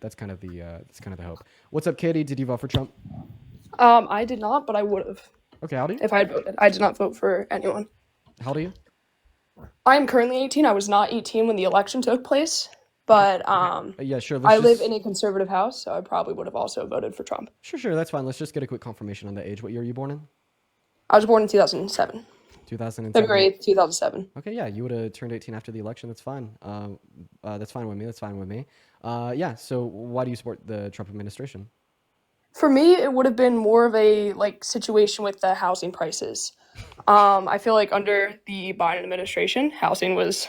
That's kind of the hope. What's up, Katie? Did you vote for Trump? I did not, but I would have Okay, how old are you? if I had voted. I did not vote for anyone. How old are you? I am currently 18. I was not 18 when the election took place, Okay, but okay. Yeah, sure. Let's I live just in a conservative house, so I probably would have also voted for Trump. sure. That's fine. Let's just get a quick confirmation on the age. What year are you born in? I was born in 2007, February 2007. 8th, 2007. Okay, yeah, you would have turned 18 after the election. That's fine. That's fine with me. That's fine with me. Yeah. So why do you support the Trump administration? For me, it would have been more of a like situation with the housing prices. I feel like under the Biden administration, housing was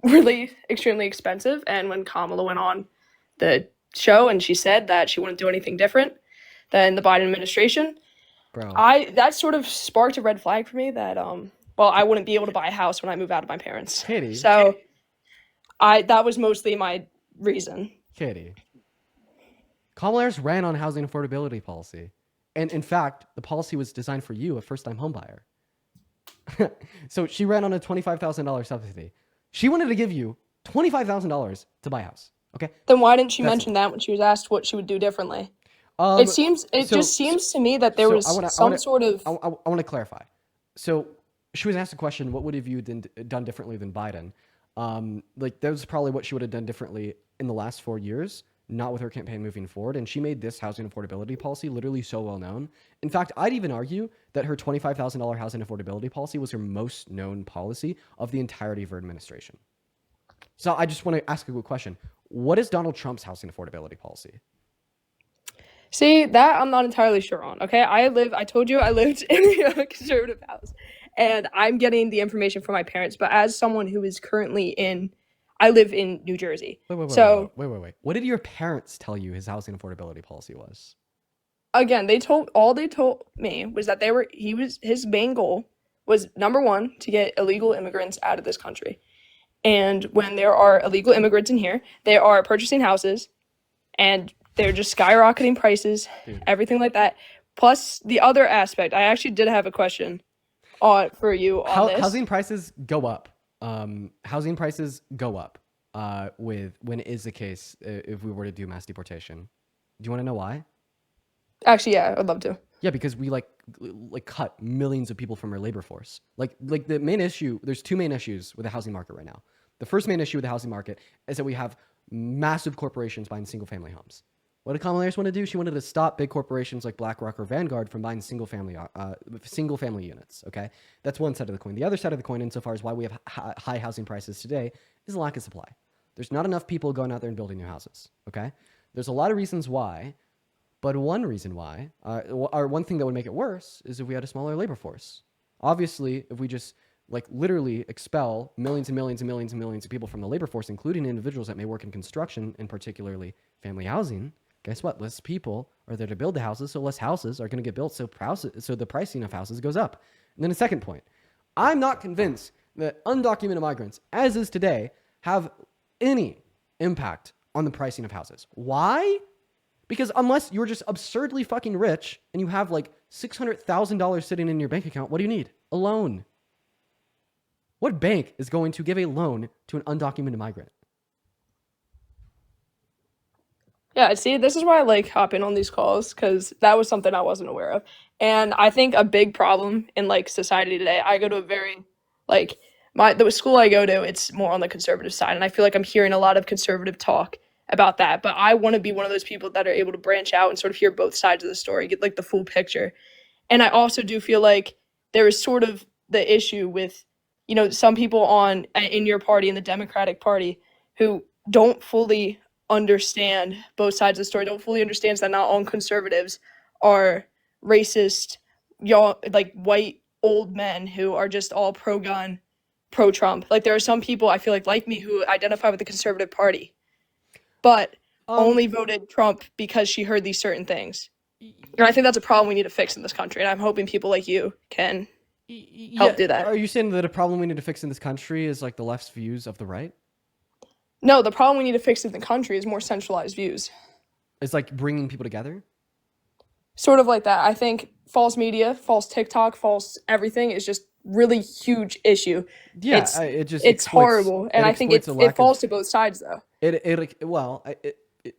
really extremely expensive, and when Kamala went on the show and she said that she wouldn't do anything different than the Biden administration, Bro, I that sort of sparked a red flag for me that well, I wouldn't be able to buy a house when I move out of my parents. Katie, So I that was mostly my reason. Katie. Kamala Harris ran on housing affordability policy, and in fact, the policy was designed for you, a first-time homebuyer. So she ran on a $25,000 subsidy. She wanted to give you $25,000 to buy a house. Okay, Then why didn't she that's it. mention that when she was asked what she would do differently? Um, It so just seems to me that there so I was want to I want some to sort of I want to clarify. So she was asked a question: what would have you done differently than Biden? Like that was probably what she would have done differently in the last 4 years, not with her campaign moving forward. And she made this housing affordability policy literally so well known. In fact, I'd even argue that her $25,000 housing affordability policy was her most known policy of the entirety of her administration. So I just want to ask a quick question: what is Donald Trump's housing affordability policy? See, that I'm not entirely sure on. Okay, I told you I lived in a conservative house, and I'm getting the information from my parents. But as someone who is currently I live in New Jersey. So Wait. What did your parents tell you his housing affordability policy was? again, they told me was that his main goal was number one to get illegal immigrants out of this country. And when there are illegal immigrants in here, they are purchasing houses and they're just skyrocketing prices, Dude, everything like that. Plus the other aspect, I actually did have a question on for you on this. housing prices go up. Housing prices go up with when it is the case if we were to do mass deportation. Do you want to know why? Actually, yeah, I'd love to. Yeah, because we like cut millions of people from our labor force. Like the main issue, there's two main issues with the housing market right now. The first main issue with the housing market is that we have massive corporations buying single family homes. What did Kamala Harris want to do? She wanted to stop big corporations like BlackRock or Vanguard from buying single family units. Okay, that's one side of the coin. The other side of the coin, insofar as why we have high housing prices today, is a lack of supply. There's not enough people going out there and building new houses. Okay, there's a lot of reasons why, but one reason why, or one thing that would make it worse, is if we had a smaller labor force. Obviously, if we just like literally expel millions and millions and millions and millions of people from the labor force, including individuals that may work in construction and particularly family housing, guess what? Less people are there to build the houses, so less houses are going to get built, so the pricing of houses goes up. And then a second point, I'm not convinced that undocumented migrants, as is today, have any impact on the pricing of houses. Why? Because unless you're just absurdly fucking rich and you have like $600,000 sitting in your bank account, what do you need? A loan. What bank is going to give a loan to an undocumented migrant? Yeah, see, this is why I like hopping on these calls because that was something I wasn't aware of. And I think a big problem in like society today, I go to a very like the school I go to, it's more on the conservative side, and I feel like I'm hearing a lot of conservative talk about that. But I want to be one of those people that are able to branch out and sort of hear both sides of the story, get like the full picture. And I also do feel like there is sort of the issue with, some people on in your party, in the Democratic Party, who don't fully understand both sides of the story, don't fully understand that not all conservatives are racist, y'all like white old men who are just all pro gun, pro Trump. Like there are some people I feel like me who identify with the conservative party, but Um, only voted Trump because she heard these certain things. And I think that's a problem we need to fix in this country. And I'm hoping people like you can help yeah. do that. Are you saying that a problem we need to fix in this country is like the left's views of the right? No, the problem we need to fix in the country is more centralized views. It's like bringing people together? Sort of like that. I think false media, false TikTok, false everything is just really huge issue. Yeah, It's it just it's exploits horrible, it and I think exploits a it lack of falls to both sides though. it. Well,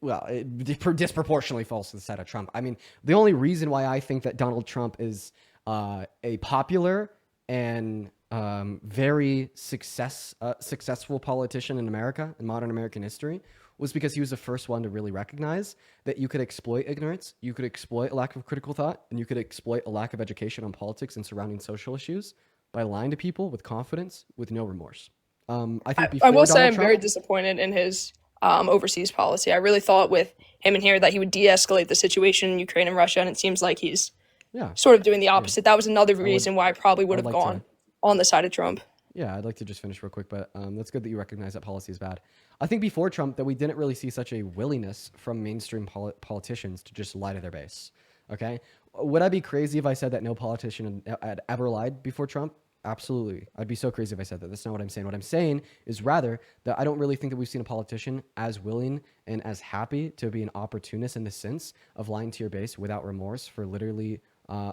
it disproportionately falls to the side of Trump. I mean, the only reason why I think that Donald Trump is a popular and very successful politician in America, in modern American history, was because he was the first one to really recognize that you could exploit ignorance, you could exploit a lack of critical thought, and you could exploit a lack of education on politics and surrounding social issues by lying to people with confidence, with no remorse. I think I before will say Donald I'm very Trump, disappointed in his overseas policy. I really thought with him in here that he would de-escalate the situation in Ukraine and Russia, and it seems like he's yeah, sort of doing the yeah, opposite. That was another I would, reason why I probably I would would have like to. gone on the side of Trump. Yeah, I'd like to just finish real quick, but that's good that you recognize that policy is bad. I think before Trump that we didn't really see such a willingness from mainstream politicians to just lie to their base. Okay, would I be crazy if I said that no politician had ever lied before Trump? Absolutely. I'd be so crazy if I said that. That's not what I'm saying. What I'm saying is rather that I don't really think that we've seen a politician as willing and as happy to be an opportunist in the sense of lying to your base without remorse for literally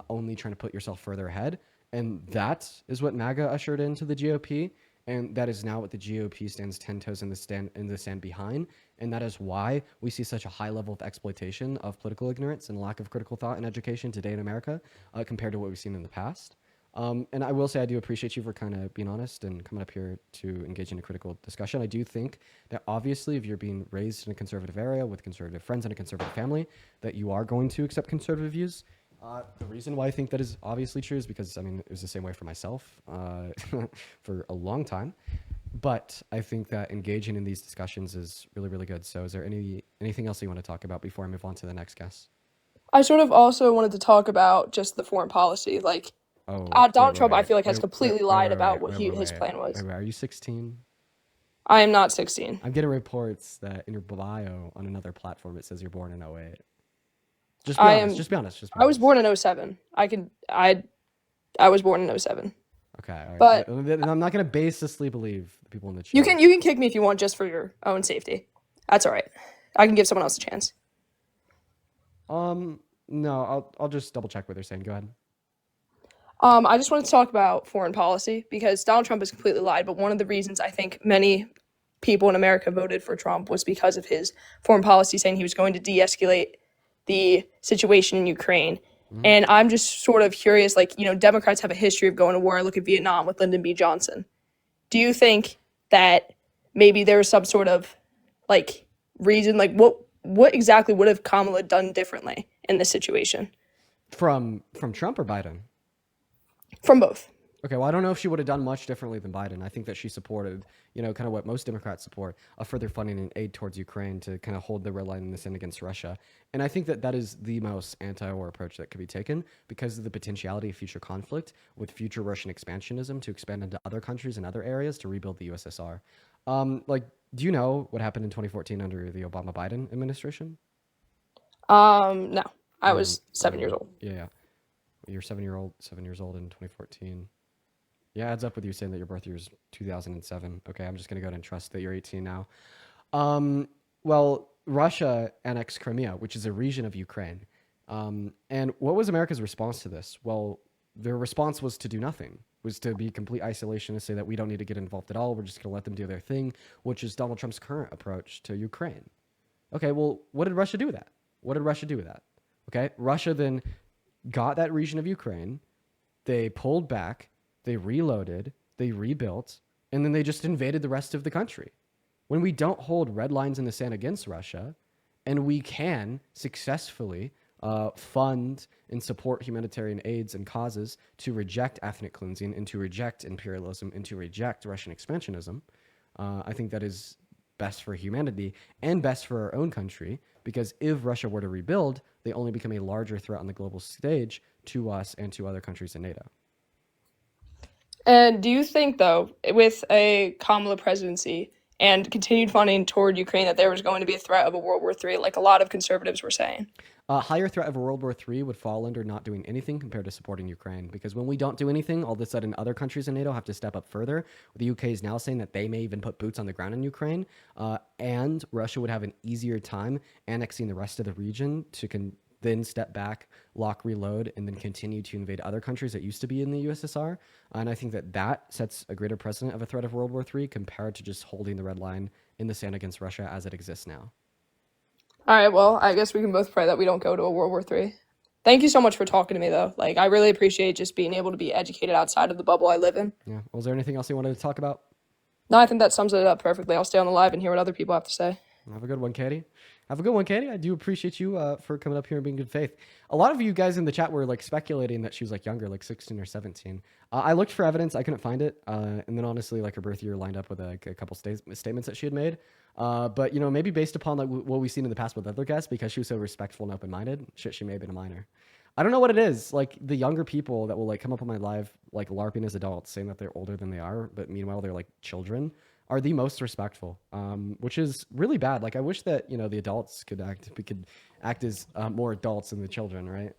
only trying to put yourself further ahead. And that is what MAGA ushered into the GOP. And that is now what the GOP stands 10 toes in the sand behind. And that is why we see such a high level of exploitation of political ignorance and lack of critical thought and education today in America compared to what we've seen in the past. And I will say I do appreciate you for kind of being honest and coming up here to engage in a critical discussion. I do think that obviously if you're being raised in a conservative area with conservative friends and a conservative family, that you are going to accept conservative views. The reason why I think that is obviously true is because, I mean, it was the same way for myself for a long time. But I think that engaging in these discussions is really, really good. So is there anything else you want to talk about before I move on to the next guest? I sort of also wanted to talk about just the foreign policy. Like Oh, wait, Donald wait, Trump, I wait, feel like has wait, wait, completely wait, lied wait, about wait, what wait, wait, his wait, plan was. wait, wait. Are you 16? I am not 16. I'm getting reports that in your bio on another platform it says you're born in '08. Just be I honest. am. Just be honest. Just be I was honest. born in '07. I was born in '07. Okay, all right. But Then I'm not gonna baselessly believe the people in the you chat. can kick me if you want, just for your own safety. That's all right. I can give someone else a chance. No, I'll just double check what they're saying. Go ahead. I just wanted to talk about foreign policy because Donald Trump has completely lied. But one of the reasons I think many people in America voted for Trump was because of his foreign policy, saying he was going to de-escalate the situation in Ukraine. Mm-hmm. And I'm just sort of curious, like, Democrats have a history of going to war. Look at Vietnam with Lyndon B. Johnson. Do you think that maybe there's some sort of like reason, like what exactly would have Kamala done differently in this situation? From Trump or Biden? From both. Okay, well, I don't know if she would have done much differently than Biden. I think that she supported, kind of what most Democrats support, a further funding and aid towards Ukraine to kind of hold the red line in the Senate against Russia. And I think that that is the most anti-war approach that could be taken because of the potentiality of future conflict with future Russian expansionism to expand into other countries and other areas to rebuild the USSR. Do you know what happened in 2014 under the Obama-Biden administration? No. I You was don't 7 years remember? old. Yeah. You're 7 years old in 2014. Yeah, adds up with you saying that your birth year is 2007. Okay, I'm just gonna go ahead and trust that you're 18 now. Well, Russia annexed Crimea, which is a region of Ukraine. And what was America's response to this? Well, their response was to do nothing, was to be complete isolation and say that we don't need to get involved at all. We're just gonna let them do their thing, which is Donald Trump's current approach to Ukraine. Okay, well, what did Russia do with that? What did Russia do with that? Okay, Russia then got that region of Ukraine. They pulled back, they reloaded, they rebuilt, and then they just invaded the rest of the country. When we don't hold red lines in the sand against Russia, and we can successfully fund and support humanitarian aids and causes to reject ethnic cleansing and to reject imperialism and to reject Russian expansionism, I think that is best for humanity and best for our own country, because if Russia were to rebuild, they only become a larger threat on the global stage to us and to other countries in NATO. And do you think, though, with a Kamala presidency and continued funding toward Ukraine, that there was going to be a threat of a World War III, like a lot of conservatives were saying? A higher threat of a World War III would fall under not doing anything compared to supporting Ukraine. Because when we don't do anything, all of a sudden other countries in NATO have to step up further. The UK is now saying that they may even put boots on the ground in Ukraine. And Russia would have an easier time annexing the rest of the region to then step back, lock, reload, and then continue to invade other countries that used to be in the USSR. And I think that that sets a greater precedent of a threat of World War III compared to just holding the red line in the sand against Russia as it exists now. All right, well, I guess we can both pray that we don't go to a World War III. Thank you so much for talking to me, though. Like, I really appreciate just being able to be educated outside of the bubble I live in. Yeah. Was there anything else you wanted to talk about? No, I think that sums it up perfectly. I'll stay on the live and hear what other people have to say. Have a good one, Katie. Have a good one, Katie. I do appreciate you for coming up here and being good faith. A lot of you guys in the chat were like speculating that she was like younger, like 16 or 17. I looked for evidence. I couldn't find it. And then honestly, like her birth year lined up with a couple statements that she had made. But you know, maybe based upon like what we've seen in the past with other guests, because she was so respectful and open-minded, shit, she may have been a minor. I don't know what it is. Like the younger people that will like come up on my live, like LARPing as adults, saying that they're older than they are, but meanwhile they're like children, are the most respectful, which is really bad. Like I wish that, you know, the adults could act, we could act as more adults than the children, right?